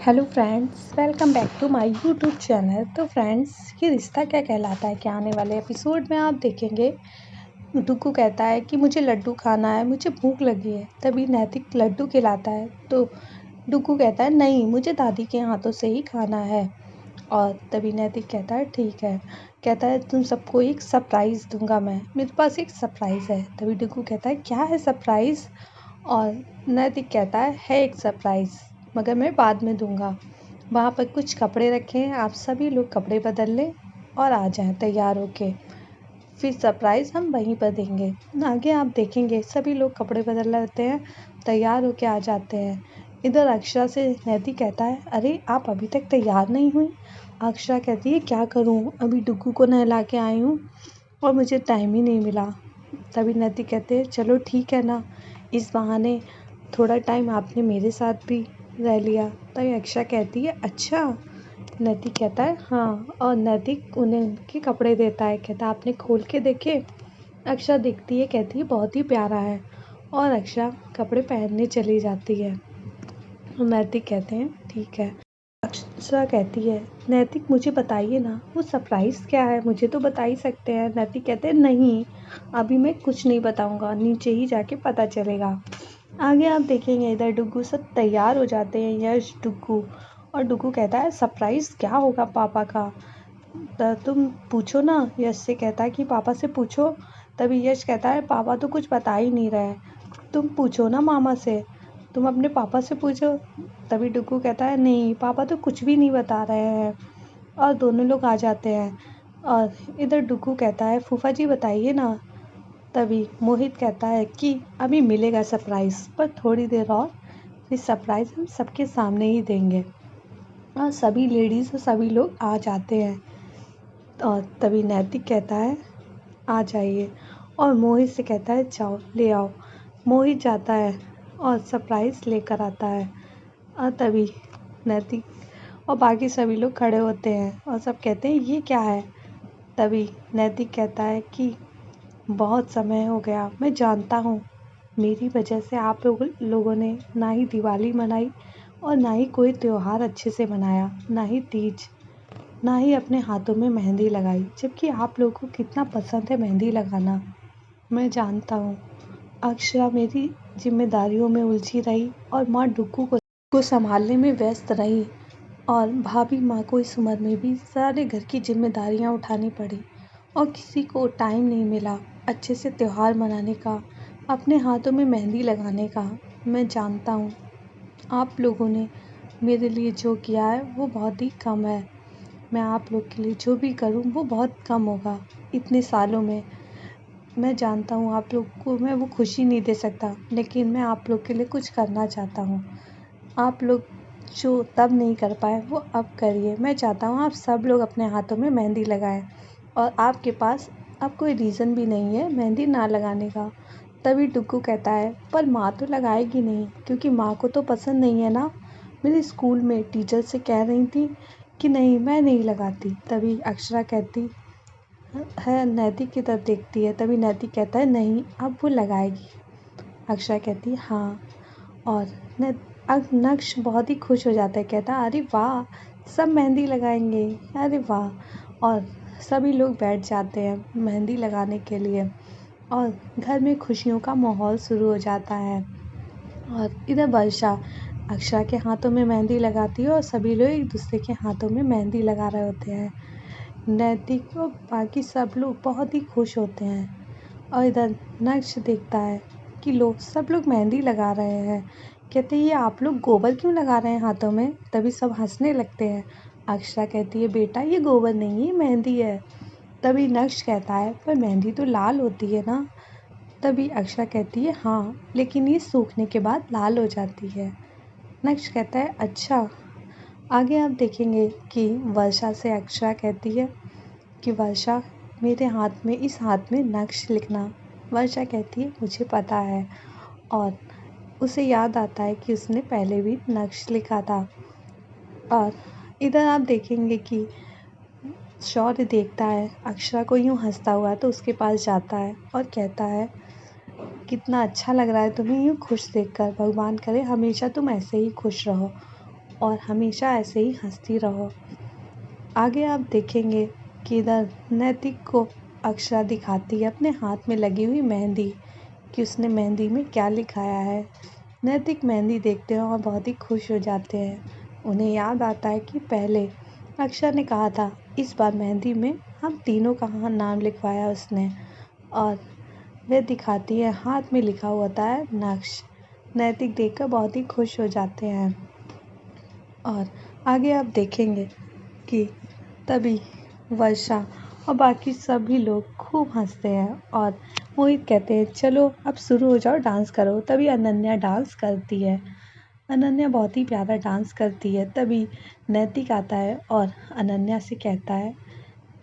Hello friends, welcome back to my YouTube channel. तो friends, ये रिश्ता क्या कहलाता है, क्या आने वाले एपिसोड में आप देखेंगे। डुग्गू कहता है कि मुझे लड्डू खाना है, मुझे भूख लगी है। तभी नैतिक लड्डू खिलाता है तो डुग्गू कहता है नहीं, मुझे दादी के हाथों से ही खाना है। और तभी नैतिक कहता है ठीक है। कहता है तुम सबको एक सरप्राइज़ दूंगा, मैं मेरे पास एक सरप्राइज़ है। तभी डुग्गू कहता है क्या है सरप्राइज़। और नैतिक कहता है एक सरप्राइज़, मगर मैं बाद में दूंगा। वहाँ पर कुछ कपड़े रखे हैं, आप सभी लोग कपड़े बदल लें और आ जाएं तैयार होके। फिर सरप्राइज़ हम वहीं पर देंगे। आगे आप देखेंगे सभी लोग कपड़े बदल लेते हैं, तैयार होके आ जाते हैं। इधर अक्षरा से नैतिक कहता है अरे आप अभी तक तैयार नहीं हुई। अक्षरा कहती है क्या करूँ, अभी डुग्गू को नहला के आई हूँ और मुझे टाइम ही नहीं मिला। तभी नैतिक कहते हैं चलो ठीक है ना, इस बहाने थोड़ा टाइम आपने मेरे साथ भी रह लिया। तभी अक्षरा कहती है अच्छा। नैतिक कहता है हाँ, और नैतिक उन्हें उनके कपड़े देता है। कहता है आपने खोल के देखे। अक्षरा देखती है, कहती है बहुत ही प्यारा है, और अक्षरा कपड़े पहनने चली जाती है। नैतिक कहते हैं ठीक है। अक्षरा कहती है नैतिक मुझे बताइए ना, वो सरप्राइज़ क्या है, मुझे तो बता ही सकते हैं। नैतिक कहते हैं नहीं, अभी मैं कुछ नहीं बताऊंगा, नीचे ही जाके पता चलेगा। आगे आप देखेंगे इधर डुग्गू सब तैयार हो जाते हैं, यश डुग्गू। और डुग्गू कहता है सरप्राइज़ क्या होगा पापा का, तुम पूछो ना। यश से कहता है कि पापा से पूछो। तभी यश कहता है पापा तो कुछ बता ही नहीं रहे, तुम पूछो ना मामा से, तुम अपने पापा से पूछो। तभी डुग्गू कहता है नहीं, पापा तो कुछ भी नहीं बता रहे हैं। और दोनों लोग आ जाते हैं। और इधर डुग्गू कहता है फूफा जी बताइए ना। तभी मोहित कहता है कि अभी मिलेगा सरप्राइज़, पर थोड़ी देर और, फिर सरप्राइज़ हम सबके सामने ही देंगे। और सभी लेडीज़ और सभी लोग आ जाते हैं। और तभी नैतिक कहता है आ जाइए, और मोहित से कहता है जाओ ले आओ। मोहित जाता है और सरप्राइज़ लेकर आता है। और तभी नैतिक और बाकी सभी लोग खड़े होते हैं और सब कहते हैं ये क्या है। तभी नैतिक कहता है कि बहुत समय हो गया, मैं जानता हूँ मेरी वजह से आप लोगों ने ना ही दिवाली मनाई और ना ही कोई त्यौहार अच्छे से मनाया, ना ही तीज, ना ही अपने हाथों में मेहंदी लगाई, जबकि आप लोगों को कितना पसंद है मेहंदी लगाना। मैं जानता हूँ अक्षरा मेरी जिम्मेदारियों में उलझी रही और माँ डुग्गू को संभालने में व्यस्त रही, और भाभी माँ को इस उम्र में भी सारे घर की जिम्मेदारियाँ उठानी पड़ी, और किसी को टाइम नहीं मिला अच्छे से त्यौहार मनाने का, अपने हाथों में मेहंदी लगाने का। मैं जानता हूँ आप लोगों ने मेरे लिए जो किया है वो बहुत ही कम है। मैं आप लोग के लिए जो भी करूँ वो बहुत कम होगा इतने सालों में। मैं जानता हूँ आप लोग को मैं वो खुशी नहीं दे सकता, लेकिन मैं आप लोग के लिए कुछ करना चाहता हूँ। आप लोग जो तब नहीं कर पाए वो अब करिए। मैं चाहता हूँ आप सब लोग अपने हाथों में मेहंदी लगाएं, और आपके पास अब कोई रीज़न भी नहीं है मेहंदी ना लगाने का। तभी डुग्गू कहता है पर माँ तो लगाएगी नहीं, क्योंकि माँ को तो पसंद नहीं है ना। मेरे स्कूल में टीचर से कह रही थी कि नहीं, मैं नहीं लगाती। तभी अक्षरा कहती है, नैतिक की तरफ देखती है। तभी नैतिक कहता है नहीं, अब वो लगाएगी। अक्षरा कहती है हाँ। और अब नक्श बहुत ही खुश हो जाता है, कहता है अरे वाह, सब मेहंदी लगाएंगे, अरे वाह। और सभी लोग बैठ जाते हैं मेहंदी लगाने के लिए, और घर में खुशियों का माहौल शुरू हो जाता है। और इधर वर्षा अक्षरा के हाथों में मेहंदी लगाती है, और सभी लोग एक दूसरे के हाथों में मेहंदी लगा रहे होते हैं। नैतिक और बाकी सब लोग बहुत ही खुश होते हैं। और इधर नक्श देखता है कि लोग सब लोग मेहंदी लगा रहे हैं। कहते हैं ये आप लोग गोबर क्यों लगा रहे हैं हाथों में। तभी सब हंसने लगते हैं। अक्षरा कहती है बेटा ये गोबर नहीं है, मेहंदी है। तभी नक्श कहता है पर मेहंदी तो लाल होती है ना। तभी अक्षरा कहती है हाँ, लेकिन ये सूखने के बाद लाल हो जाती है। नक्श कहता है अच्छा। आगे आप देखेंगे कि वर्षा से अक्षरा कहती है कि वर्षा मेरे हाथ में, इस हाथ में नक्श लिखना। वर्षा कहती है मुझे पता है, और उसे याद आता है कि उसने पहले भी नक्श लिखा था। और इधर आप देखेंगे कि शौर्य देखता है अक्षरा को यूँ हंसता हुआ, तो उसके पास जाता है और कहता है कितना अच्छा लग रहा है तुम्हें यूँ खुश देखकर, भगवान करे हमेशा तुम ऐसे ही खुश रहो। और हमेशा ऐसे ही हंसती रहो। आगे आप देखेंगे कि इधर नैतिक को अक्षरा दिखाती है अपने हाथ में लगी हुई मेहंदी कि उसने मेहंदी में क्या लिखाया है। नैतिक मेहंदी देखते हैं और बहुत ही खुश हो जाते हैं। उन्हें याद आता है कि पहले अक्षरा ने कहा था इस बार मेहंदी में हम तीनों का नाम लिखवाया उसने, और वह दिखाती है हाथ में लिखा होता है नक्श। नैतिक देखकर बहुत ही खुश हो जाते हैं। और आगे आप देखेंगे कि तभी वर्षा और बाकी सभी लोग खूब हंसते हैं और मोहित कहते हैं चलो अब शुरू हो जाओ, डांस करो। तभी अनन्या डांस करती है। अनन्या बहुत ही प्यारा डांस करती है। तभी नैतिक आता है और अनन्या से कहता है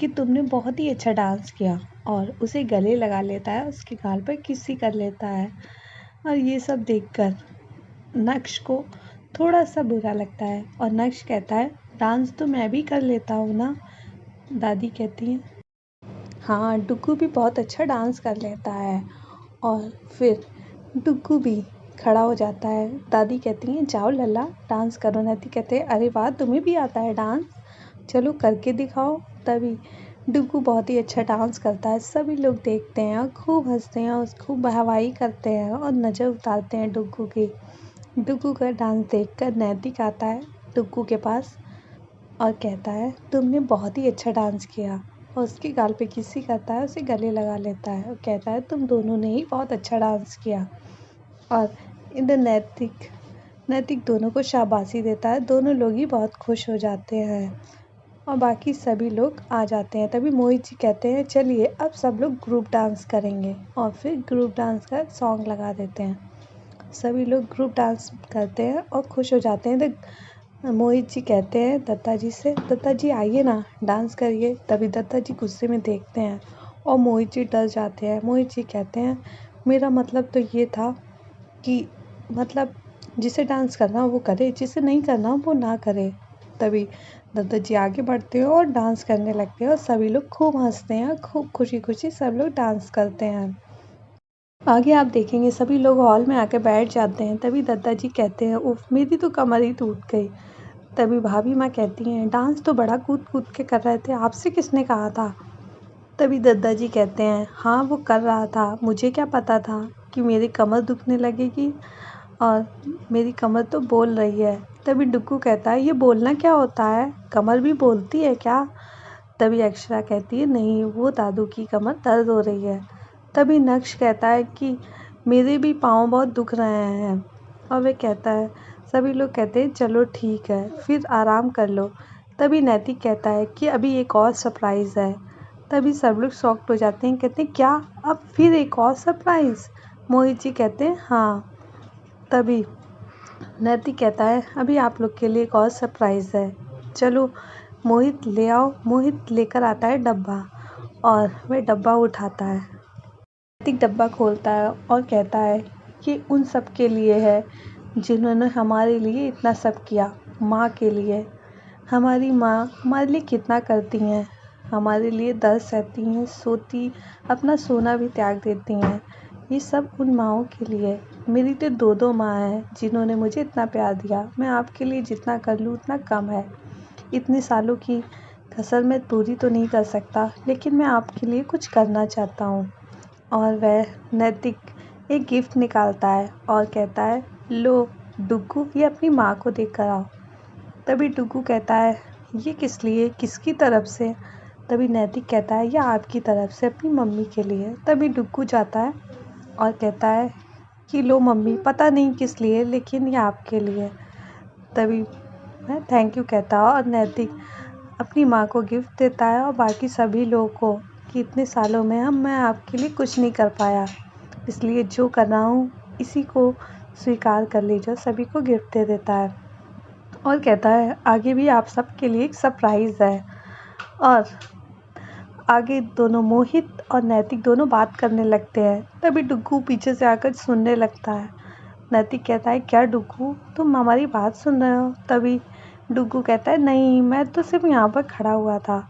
कि तुमने बहुत ही अच्छा डांस किया, और उसे गले लगा लेता है, उसके गाल पर किसी कर लेता है। और ये सब देखकर नक्श को थोड़ा सा बुरा लगता है और नक्श कहता है डांस तो मैं भी कर लेता हूँ ना। दादी कहती हैं हाँ, डुग्गू भी बहुत अच्छा डांस कर लेता है। और फिर डुग्गू भी खड़ा हो जाता है। दादी कहती हैं जाओ लल्ला डांस करो। नैतिक कहते हैं अरे वाह, तुम्हें भी आता है डांस, चलो करके दिखाओ। तभी डुग्गू बहुत ही अच्छा डांस करता है। सभी लोग देखते हैं और खूब हंसते हैं और खूब वाहवाही करते हैं और नज़र उतारते हैं डुग्गू की। डुग्गू का डांस देखकर नैतिक आता है डुग्गू के पास और कहता है तुमने बहुत ही अच्छा डांस किया, और उसके गाल पे किसी करता है, उसे गले लगा लेता है और कहता है तुम दोनों ने ही बहुत अच्छा डांस किया। और इधर नैतिक दोनों को शाबाशी देता है। दोनों लोग ही बहुत खुश हो जाते हैं और बाकी सभी लोग आ जाते हैं। तभी मोहित जी कहते हैं चलिए अब सब लोग ग्रुप डांस करेंगे, और फिर ग्रुप डांस का सॉन्ग लगा देते हैं। सभी लोग ग्रुप डांस करते हैं और खुश हो जाते हैं। तो मोहित जी कहते हैं दत्ता जी से दत्ता जी आइए ना डांस करिए। तभी दत्ता जी गुस्से में देखते हैं और मोहित जी डर जाते हैं। मोहित जी कहते हैं मेरा मतलब तो ये था कि मतलब जिसे डांस करना हो वो करे, जिसे नहीं करना हो वो ना करे। तभी दत्ता जी आगे बढ़ते हैं और डांस करने लगते हैं और सभी लोग खूब हंसते हैं, खूब खुशी खुशी सब लोग डांस करते हैं। आगे आप देखेंगे सभी लोग हॉल में आकर बैठ जाते हैं। तभी दादाजी कहते हैं उफ, मेरी तो कमर ही टूट गई। तभी भाभी माँ कहती हैं डांस तो बड़ा कूद कूद के कर रहे थे, आपसे किसने कहा था। तभी दादाजी कहते हैं हाँ वो कर रहा था, मुझे क्या पता था कि मेरी कमर दुखने लगेगी, और मेरी कमर तो बोल रही है। तभी डुग्गू कहता है ये बोलना क्या होता है, कमर भी बोलती है क्या। तभी अक्षरा कहती है नहीं, वो दादू की कमर दर्द हो रही है। तभी नक्श कहता है कि मेरे भी पाँव बहुत दुख रहे हैं, और वे कहता है सभी लोग कहते हैं चलो ठीक है फिर आराम कर लो। तभी नैतिक कहता है कि अभी एक और सरप्राइज़ है। तभी सब लोग शॉक्ड हो जाते हैं, कहते हैं क्या, अब फिर एक और सरप्राइज़। मोहित जी कहते हैं हाँ। तभी नैतिक कहता है अभी आप लोग के लिए एक और सरप्राइज़ है, चलो मोहित ले आओ। मोहित लेकर आता है डब्बा और वह डब्बा उठाता है। नैतिक डब्बा खोलता है और कहता है कि उन सब के लिए है जिन्होंने हमारे लिए इतना सब किया। माँ के लिए, हमारी माँ हमारे लिए कितना करती हैं, हमारे लिए दर्द सहती हैं, सोती अपना सोना भी त्याग देती हैं। ये सब उन माँओं के लिए। मेरी तो दो दो माँ हैं जिन्होंने मुझे इतना प्यार दिया। मैं आपके लिए जितना कर लूँ उतना कम है। इतने सालों की कसर मैं पूरी तो नहीं कर सकता, लेकिन मैं आपके लिए कुछ करना चाहता हूँ। और वह नैतिक एक गिफ्ट निकालता है और कहता है लो डुग्गू, ये अपनी माँ को देख कर आओ। तभी डुग्गू कहता है ये किस लिए, किसकी तरफ से। तभी नैतिक कहता है ये आपकी तरफ से, अपनी मम्मी के लिए। तभी डुग्गू जाता है और कहता है कि लो मम्मी, पता नहीं किस लिए लेकिन ये आपके लिए। तभी मैं थैंक यू कहता है और नैतिक अपनी माँ को गिफ्ट देता है और बाकी सभी लोगों को कि इतने सालों में मैं आपके लिए कुछ नहीं कर पाया, इसलिए जो कर रहा हूँ इसी को स्वीकार कर लीजिए। सभी को गिफ्ट दे देता है और कहता है आगे भी आप सबके लिए एक सरप्राइज़ है। और आगे दोनों मोहित और नैतिक दोनों बात करने लगते हैं। तभी डुग्गू पीछे से आकर सुनने लगता है। नैतिक कहता है क्या डुग्गू, तुम हमारी बात सुन रहे हो। तभी डुग्गू कहता है नहीं, मैं तो सिर्फ यहाँ पर खड़ा हुआ था।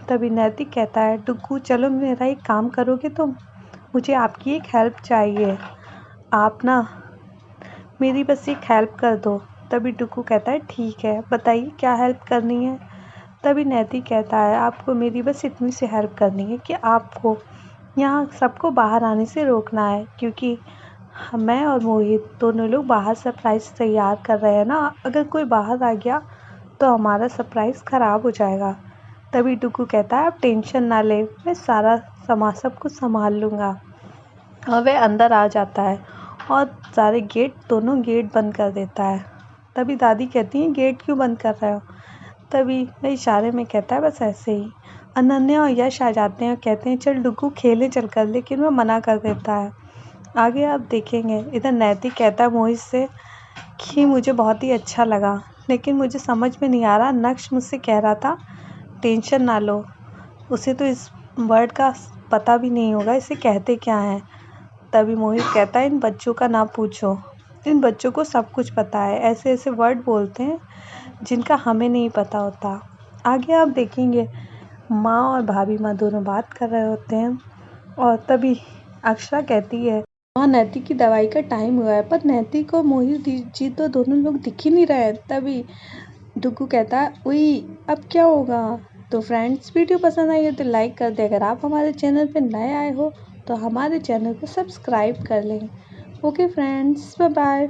तभी नैतिक कहता है डुग्गू चलो मेरा एक काम करोगे तुम, मुझे आपकी एक हेल्प चाहिए। आप ना मेरी बस एक हेल्प कर दो। तभी डुग्गू कहता है ठीक है, बताइए क्या हेल्प करनी है। तभी नैति कहता है आपको मेरी बस इतनी सी हेल्प करनी है कि आपको यहाँ सबको बाहर आने से रोकना है, क्योंकि मैं और मोहित दोनों लोग बाहर सरप्राइज़ तैयार कर रहे हैं ना। अगर कोई बाहर आ गया तो हमारा सरप्राइज़ ख़राब हो जाएगा। तभी डुग्गू कहता है आप टेंशन ना लें, मैं सारा सब कुछ संभाल लूँगा। और वह अंदर आ जाता है और सारे दोनों गेट बंद कर देता है। तभी दादी कहती हैं गेट क्यों बंद कर रहे हो। तभी वह इशारे में कहता है बस ऐसे ही। अनन्या और यश आ जाते हैं और कहते हैं चल डुग्गू खेले चल कर, लेकिन वह मना कर देता है। आगे आप देखेंगे इधर नैतिक कहता है मोहित से कि मुझे बहुत ही अच्छा लगा, लेकिन मुझे समझ में नहीं आ रहा, नक्श मुझसे कह रहा था टेंशन ना लो, उसे तो इस वर्ड का पता भी नहीं होगा इसे कहते क्या हैं। तभी मोहित कहता है इन बच्चों का ना पूछो, इन बच्चों को सब कुछ पता है, ऐसे ऐसे वर्ड बोलते हैं जिनका हमें नहीं पता होता। आगे आप देखेंगे माँ और भाभी माँ दोनों बात कर रहे होते हैं और तभी अक्षरा कहती है माँ नैतिक की दवाई का टाइम हुआ है, पर नैतिक और मोहित जी तो दोनों लोग दिख ही नहीं रहे हैं। तभी डुग्गू कहता है उई अब क्या होगा। तो फ्रेंड्स वीडियो पसंद आई है तो लाइक कर दे, अगर आप हमारे चैनल पे नए आए हो तो हमारे चैनल को सब्सक्राइब कर लें। Okay friends, bye bye.